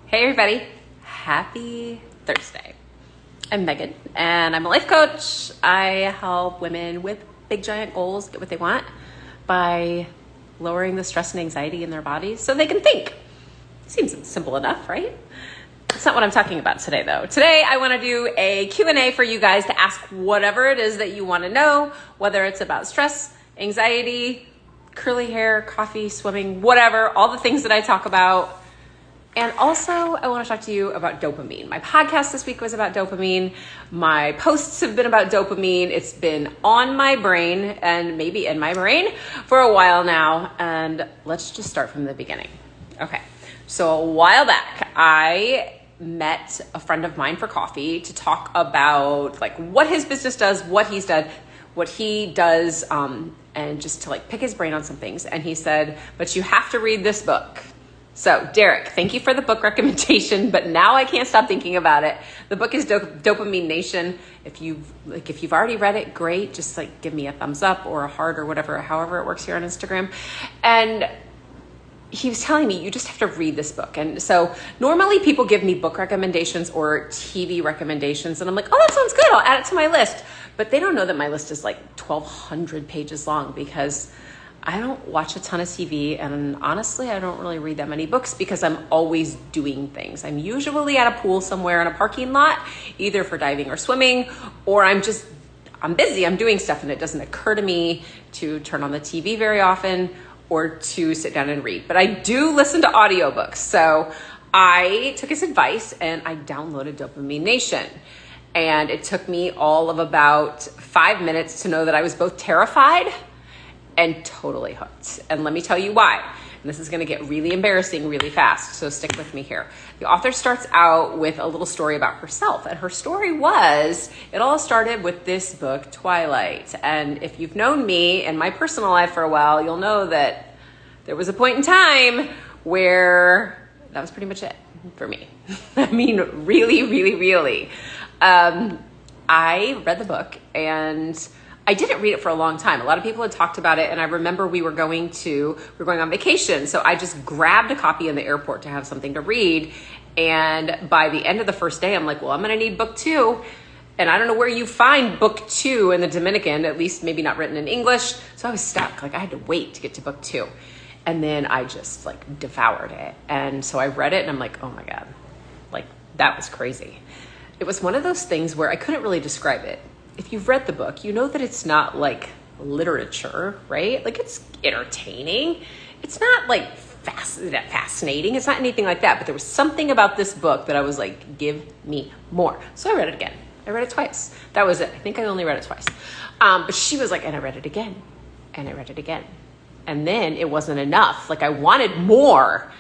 Hey everybody, happy Thursday. I'm Megan and I'm a life coach. I help women with big giant goals get what they want by lowering the stress and anxiety in their bodies so they can think. Seems simple enough, right? That's not what I'm talking about today though. Today I want to do a Q&A for you guys to ask whatever it is that you want to know, whether it's about stress, anxiety, curly hair, coffee, swimming, whatever, all the things that I talk about. And also, I want to talk to you about dopamine. My podcast this week was about dopamine. My posts have been about dopamine. It's been on my brain and maybe in my brain for a while now. And let's just start from the beginning. Okay, so a while back, I met a friend of mine for coffee to talk about like what his business does, what he's done, what he does, and just to like pick his brain on some things. And he said, but you have to read this book. So Derek, thank you for the book recommendation, but now I can't stop thinking about it. The book is Dopamine Nation. If you've already read it, great. Just like give me a thumbs up or a heart or whatever, however it works here on Instagram. And he was telling me, you just have to read this book. And so normally people give me book recommendations or TV recommendations. And I'm like, oh, that sounds good. I'll add it to my list. But they don't know that my list is like 1,200 pages long because I don't watch a ton of TV, and honestly, I don't really read that many books because I'm always doing things. I'm usually at a pool somewhere in a parking lot, either for diving or swimming, or I'm busy, I'm doing stuff, and it doesn't occur to me to turn on the TV very often or to sit down and read. But I do listen to audiobooks. So I took his advice and I downloaded Dopamine Nation. And it took me all of about 5 minutes to know that I was both terrified and totally hooked. And let me tell you why. And this is gonna get really embarrassing really fast, so stick with me here. The author starts out with a little story about herself. And her story was, it all started with this book, Twilight. And if you've known me and my personal life for a while, you'll know that there was a point in time where that was pretty much it for me. I mean, really. I read the book and I didn't read it for a long time. A lot of people had talked about it, and I remember we were going on vacation, so I just grabbed a copy in the airport to have something to read. And by the end of the first day, I'm like, well, I'm going to need book 2. And I don't know where you find book 2 in the Dominican, at least maybe not written in English. So I was stuck. Like I had to wait to get to book 2. And then I just like devoured it. And so I read it and I'm like, oh my God, like that was crazy. It was one of those things where I couldn't really describe it. If you've read the book, you know that it's not like literature, right? Like it's entertaining. It's not like fascinating. It's not anything like that. But there was something about this book that I was like, give me more. So I read it again. I read it twice. That was it. I think I only read it twice. But she was like, and I read it again. And I read it again. And then it wasn't enough. Like I wanted more,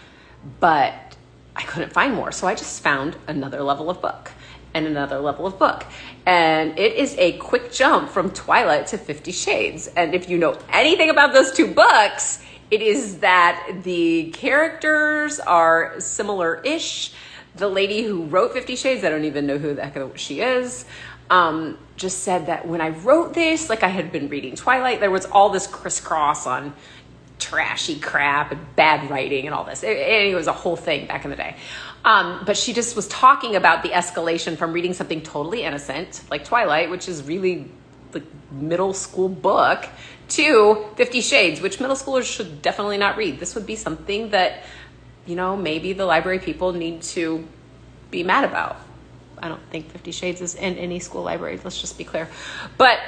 but I couldn't find more. So I just found another level of book. And another level of book. And it is a quick jump from Twilight to 50 Shades. And if you know anything about those two books, it is that the characters are similar-ish. The lady who wrote 50 Shades, I don't even know who the heck she is, just said that when I wrote this, like I had been reading Twilight, there was all this crisscross on trashy crap and bad writing and all this. It was a whole thing back in the day. But she just was talking about the escalation from reading something totally innocent, like Twilight, which is really like middle school book, to 50 Shades, which middle schoolers should definitely not read. This would be something that, you know, maybe the library people need to be mad about. I don't think 50 Shades is in any school library. Let's just be clear. But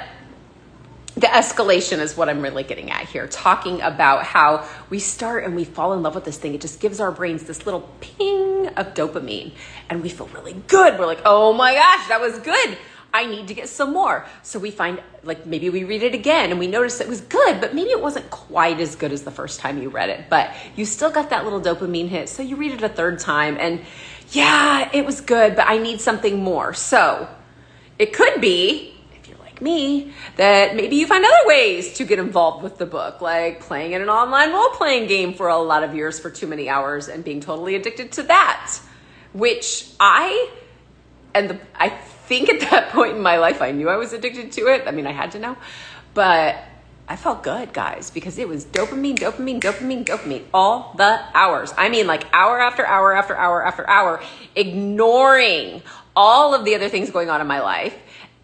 the escalation is what I'm really getting at here, talking about how we start and we fall in love with this thing. It just gives our brains this little ping of dopamine and we feel really good. We're like, oh my gosh, that was good. I need to get some more. So we find like maybe we read it again and we notice it was good, but maybe it wasn't quite as good as the first time you read it, but you still got that little dopamine hit. So you read it a third time and yeah, it was good, but I need something more. So it could be, me, that maybe you find other ways to get involved with the book, like playing in an online role-playing game for a lot of years for too many hours and being totally addicted to that, which I think at that point in my life, I knew I was addicted to it. I mean, I had to know, but I felt good, guys, because it was dopamine, dopamine, dopamine, dopamine all the hours. I mean, like hour after hour after hour after hour, ignoring all of the other things going on in my life.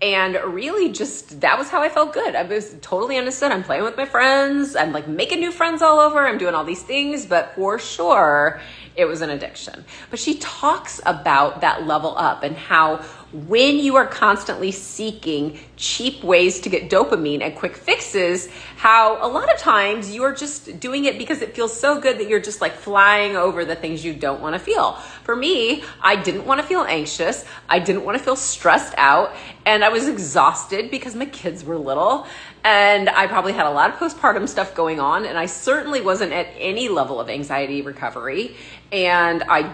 And really just, that was how I felt good. I was totally understood. I'm playing with my friends. I'm like making new friends all over. I'm doing all these things, but for sure it was an addiction. But she talks about that level up and how when you are constantly seeking cheap ways to get dopamine and quick fixes, how a lot of times you are just doing it because it feels so good that you're just like flying over the things you don't want to feel. For me, I didn't want to feel anxious. I didn't want to feel stressed out. And I was exhausted because my kids were little. And I probably had a lot of postpartum stuff going on. And I certainly wasn't at any level of anxiety recovery. And I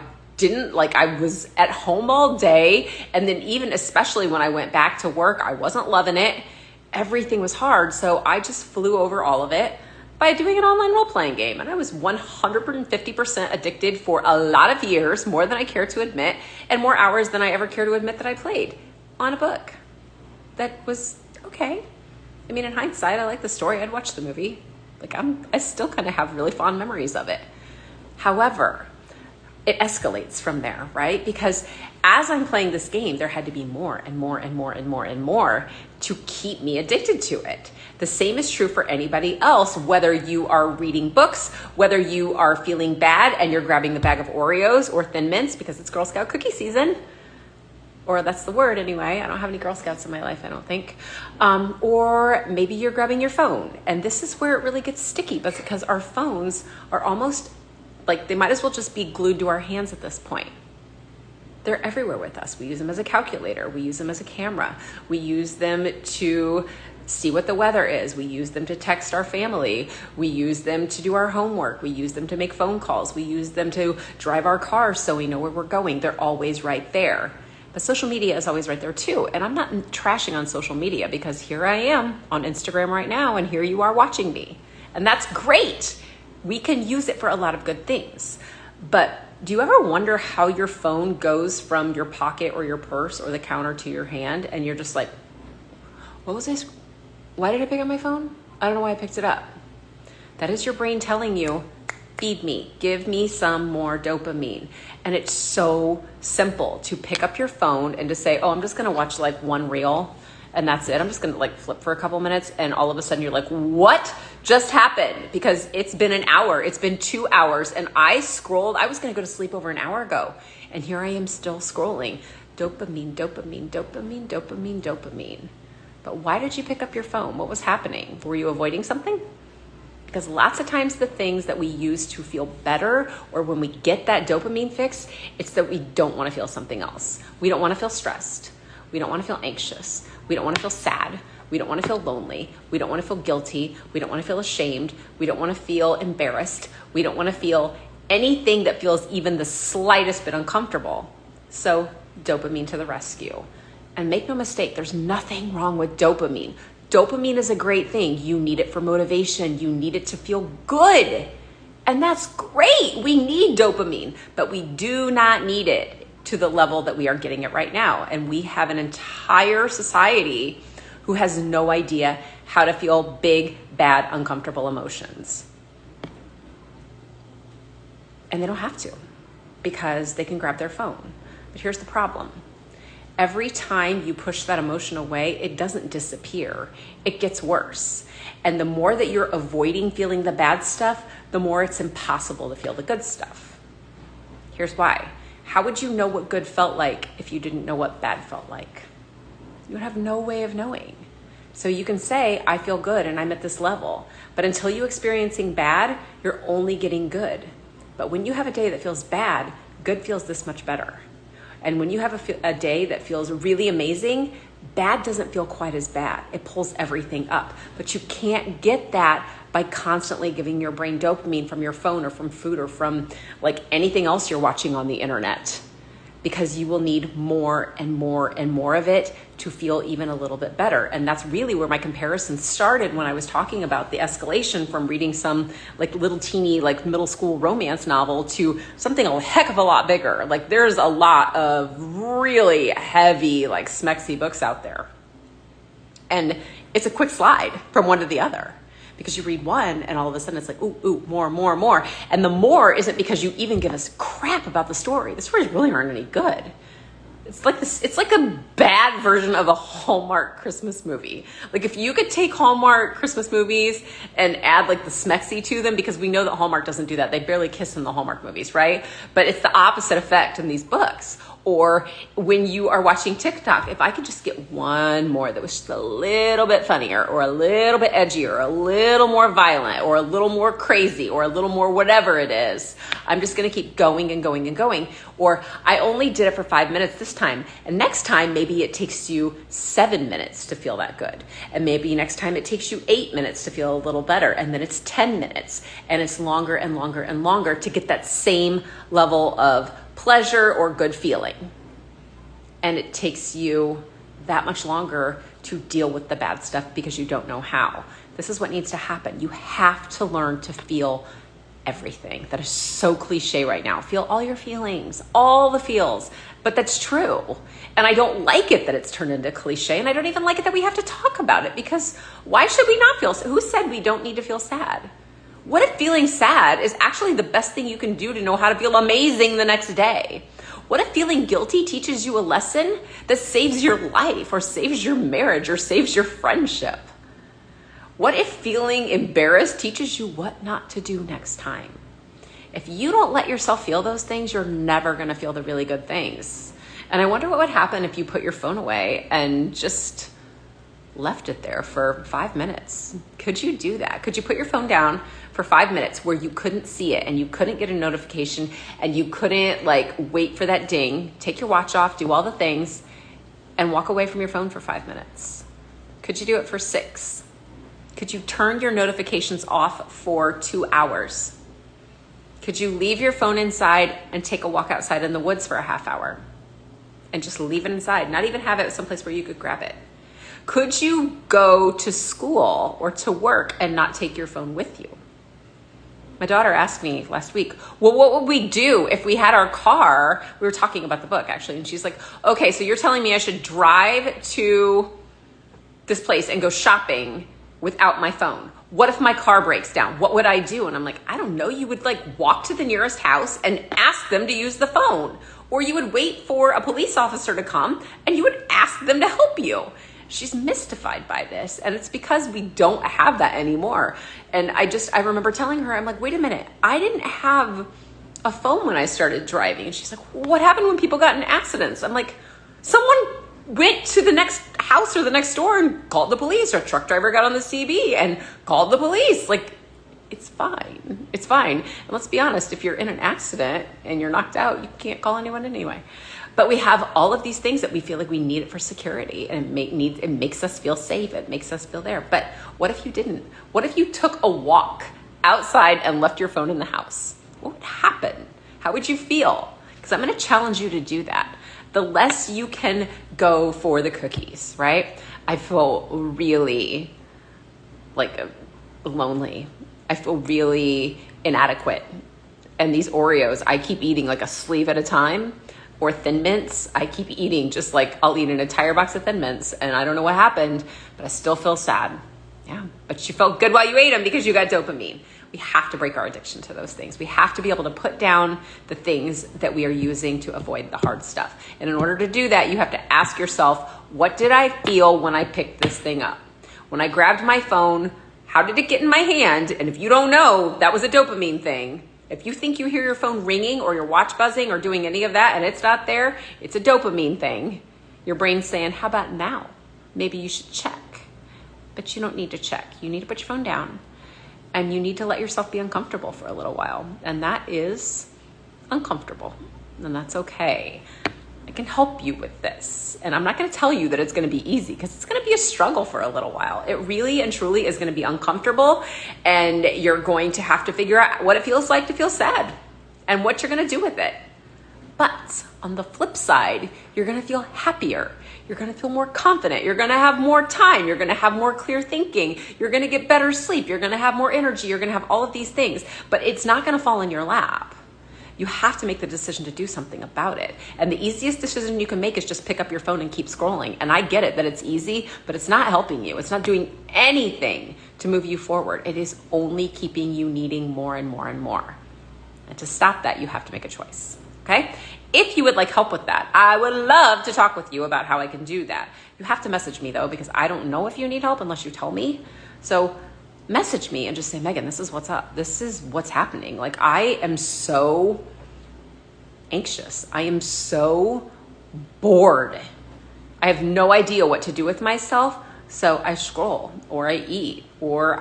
was at home all day. And then even especially when I went back to work, I wasn't loving it. Everything was hard. So I just flew over all of it by doing an online role-playing game. And I was 150% addicted for a lot of years, more than I care to admit, and more hours than I ever care to admit that I played on a book. That was okay. I mean, in hindsight, I like the story. I'd watch the movie. I still kind of have really fond memories of it. However, it escalates from there, right? Because as I'm playing this game, there had to be more and more and more and more and more to keep me addicted to it. The same is true for anybody else, whether you are reading books, whether you are feeling bad and you're grabbing the bag of Oreos or Thin Mints because it's Girl Scout cookie season, or that's the word anyway. I don't have any Girl Scouts in my life, I don't think. Or maybe you're grabbing your phone. And this is where it really gets sticky, but because our phones are almost like they might as well just be glued to our hands at this point. They're everywhere with us. We use them as a calculator. We use them as a camera. We use them to see what the weather is. We use them to text our family. We use them to do our homework. We use them to make phone calls. We use them to drive our car so we know where we're going. They're always right there. But social media is always right there too. And I'm not trashing on social media because here I am on Instagram right now and here you are watching me. And that's great. We can use it for a lot of good things. But do you ever wonder how your phone goes from your pocket or your purse or the counter to your hand and you're just like, what was this? Why did I pick up my phone? I don't know why I picked it up. That is your brain telling you, feed me, give me some more dopamine. And it's so simple to pick up your phone and to say, oh, I'm just gonna watch like one reel and that's it. I'm just gonna like flip for a couple minutes and all of a sudden you're like, what just happened? Because it's been an hour, it's been 2 hours and I scrolled, I was gonna go to sleep over an hour ago and here I am still scrolling. Dopamine, dopamine, dopamine, dopamine, dopamine. But why did you pick up your phone? What was happening? Were you avoiding something? Because lots of times the things that we use to feel better or when we get that dopamine fix, it's that we don't want to feel something else. We don't want to feel stressed. We don't want to feel anxious. We don't want to feel sad. We don't want to feel lonely. We don't want to feel guilty. We don't want to feel ashamed. We don't want to feel embarrassed. We don't want to feel anything that feels even the slightest bit uncomfortable. So dopamine to the rescue. And make no mistake, there's nothing wrong with dopamine. Dopamine is a great thing. You need it for motivation. You need it to feel good. And that's great. We need dopamine, but we do not need it to the level that we are getting it right now. And we have an entire society who has no idea how to feel big, bad, uncomfortable emotions. And they don't have to because they can grab their phone. But here's the problem. Every time you push that emotion away, it doesn't disappear. It gets worse. And the more that you're avoiding feeling the bad stuff, the more it's impossible to feel the good stuff. Here's why. How would you know what good felt like if you didn't know what bad felt like? You would have no way of knowing. So you can say, I feel good and I'm at this level. But until you're experiencing bad, you're only getting good. But when you have a day that feels bad, good feels this much better. And when you have a day that feels really amazing, bad doesn't feel quite as bad. It pulls everything up. But you can't get that by constantly giving your brain dopamine from your phone or from food or from like anything else you're watching on the internet. Because you will need more and more and more of it to feel even a little bit better. And that's really where my comparison started when I was talking about the escalation from reading some like little teeny like middle school romance novel to something a heck of a lot bigger. Like there's a lot of really heavy like smexy books out there. And it's a quick slide from one to the other. because you read one and all of a sudden it's like, ooh, more, more, more. And the more isn't because you even give us crap about the story. The stories really aren't any good. It's like this, it's like a bad version of a Hallmark Christmas movie. Like if you could take Hallmark Christmas movies and add like the smexy to them, because we know that Hallmark doesn't do that. They barely kiss in the Hallmark movies, right? But it's the opposite effect in these books. Or when you are watching TikTok, if I could just get one more that was just a little bit funnier or a little bit edgier or a little more violent or a little more crazy or a little more whatever it is, I'm just going to keep going and going and going. Or I only did it for 5 minutes this time. And next time, maybe it takes you 7 minutes to feel that good. And maybe next time it takes you 8 minutes to feel a little better. And then it's 10 minutes. And it's longer and longer and longer to get that same level of pleasure or good feeling. And it takes you that much longer to deal with the bad stuff because you don't know how. This is what needs to happen. You have to learn to feel everything. That is so cliche right now. Feel all your feelings, all the feels. But that's true. And I don't like it that it's turned into cliche. And I don't even like it that we have to talk about it, because why should we not feel? Who said we don't need to feel sad? What if feeling sad is actually the best thing you can do to know how to feel amazing the next day? What if feeling guilty teaches you a lesson that saves your life or saves your marriage or saves your friendship? What if feeling embarrassed teaches you what not to do next time? If you don't let yourself feel those things, you're never going to feel the really good things. And I wonder what would happen if you put your phone away and just left it there for 5 minutes. Could you do that? Could you put your phone down for 5 minutes where you couldn't see it and you couldn't get a notification and you couldn't like wait for that ding, take your watch off, do all the things, and walk away from your phone for 5 minutes? Could you do it for 6? Could you turn your notifications off for 2 hours? Could you leave your phone inside and take a walk outside in the woods for a half hour and just leave it inside, not even have it someplace where you could grab it? Could you go to school or to work and not take your phone with you? My daughter asked me last week, well, what would we do if we had our car? We were talking about the book actually. And she's like, okay, so you're telling me I should drive to this place and go shopping without my phone. What if my car breaks down? What would I do? And I'm like, I don't know. You would like walk to the nearest house and ask them to use the phone. Or you would wait for a police officer to come and you would ask them to help you. She's mystified by this, and it's because we don't have that anymore. And I remember telling her, I'm like, wait a minute, I didn't have a phone when I started driving. And she's like, what happened when people got in accidents? I'm like, someone went to the next house or the next door and called the police, or a truck driver got on the CB and called the police. Like, it's fine. It's fine. And let's be honest, if you're in an accident and you're knocked out, you can't call anyone anyway. But we have all of these things that we feel like we need it for security, and it makes us feel safe. It makes us feel there. But what if you didn't? What if you took a walk outside and left your phone in the house? What would happen? How would you feel? Because I'm going to challenge you to do that. The less you can go for the cookies, right? I feel really like lonely. I feel really inadequate. And these Oreos, I keep eating like a sleeve at a time. Or Thin Mints, I keep eating, just like I'll eat an entire box of Thin Mints and I don't know what happened, but I still feel sad. Yeah, but you felt good while you ate them because you got dopamine. We have to break our addiction to those things. We have to be able to put down the things that we are using to avoid the hard stuff. And in order to do that, you have to ask yourself, what did I feel when I picked this thing up? When I grabbed my phone, how did it get in my hand? And if you don't know, that was a dopamine thing. If you think you hear your phone ringing or your watch buzzing or doing any of that and it's not there, it's a dopamine thing. Your brain's saying, how about now? Maybe you should check. But you don't need to check. You need to put your phone down and you need to let yourself be uncomfortable for a little while. And that is uncomfortable, and that's okay. I can help you with this. And I'm not going to tell you that it's going to be easy, because it's going to be a struggle for a little while. It really and truly is going to be uncomfortable, and you're going to have to figure out what it feels like to feel sad and what you're going to do with it. But on the flip side, you're going to feel happier. You're going to feel more confident. You're going to have more time. You're going to have more clear thinking. You're going to get better sleep. You're going to have more energy. You're going to have all of these things, but it's not going to fall in your lap. You have to make the decision to do something about it. And the easiest decision you can make is just pick up your phone and keep scrolling. And I get it that it's easy, but it's not helping you. It's not doing anything to move you forward. It is only keeping you needing more and more and more. And to stop that, you have to make a choice. Okay? If you would like help with that, I would love to talk with you about how I can do that. You have to message me though, because I don't know if you need help unless you tell me. So message me and just say, Megan, this is what's up. This is what's happening. Like, I am so anxious. I am so bored. I have no idea what to do with myself. So I scroll, or I eat, or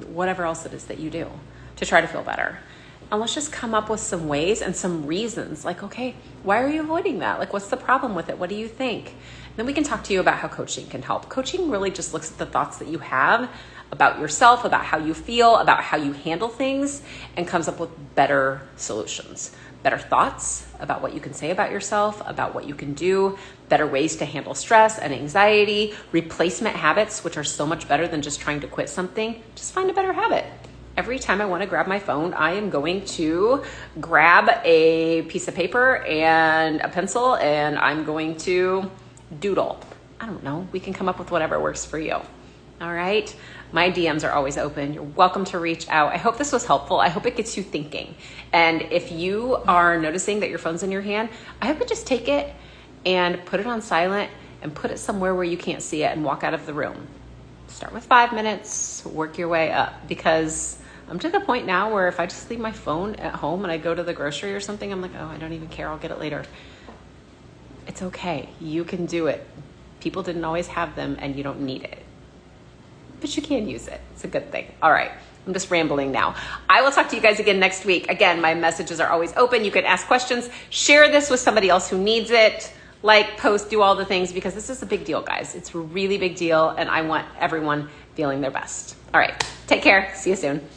whatever else it is that you do to try to feel better. And let's just come up with some ways and some reasons. Like, okay, why are you avoiding that? Like, what's the problem with it? What do you think? Then we can talk to you about how coaching can help. Coaching really just looks at the thoughts that you have about yourself, about how you feel, about how you handle things, and comes up with better solutions. Better thoughts about what you can say about yourself, about what you can do, better ways to handle stress and anxiety, replacement habits, which are so much better than just trying to quit something. Just find a better habit. Every time I want to grab my phone, I am going to grab a piece of paper and a pencil, and I'm going to doodle. I don't know. We can come up with whatever works for you. All right. My DMs are always open. You're welcome to reach out. I hope this was helpful. I hope it gets you thinking. And if you are noticing that your phone's in your hand, I hope you just take it and put it on silent and put it somewhere where you can't see it and walk out of the room. Start with 5 minutes, work your way up, because I'm to the point now where if I just leave my phone at home and I go to the grocery or something, I'm like, oh, I don't even care. I'll get it later. It's okay. You can do it. People didn't always have them, and you don't need it. But you can use it. It's a good thing. All right. I'm just rambling now. I will talk to you guys again next week. Again, my messages are always open. You can ask questions. Share this with somebody else who needs it. Like, post, do all the things, because this is a big deal, guys. It's a really big deal, and I want everyone feeling their best. All right. Take care. See you soon.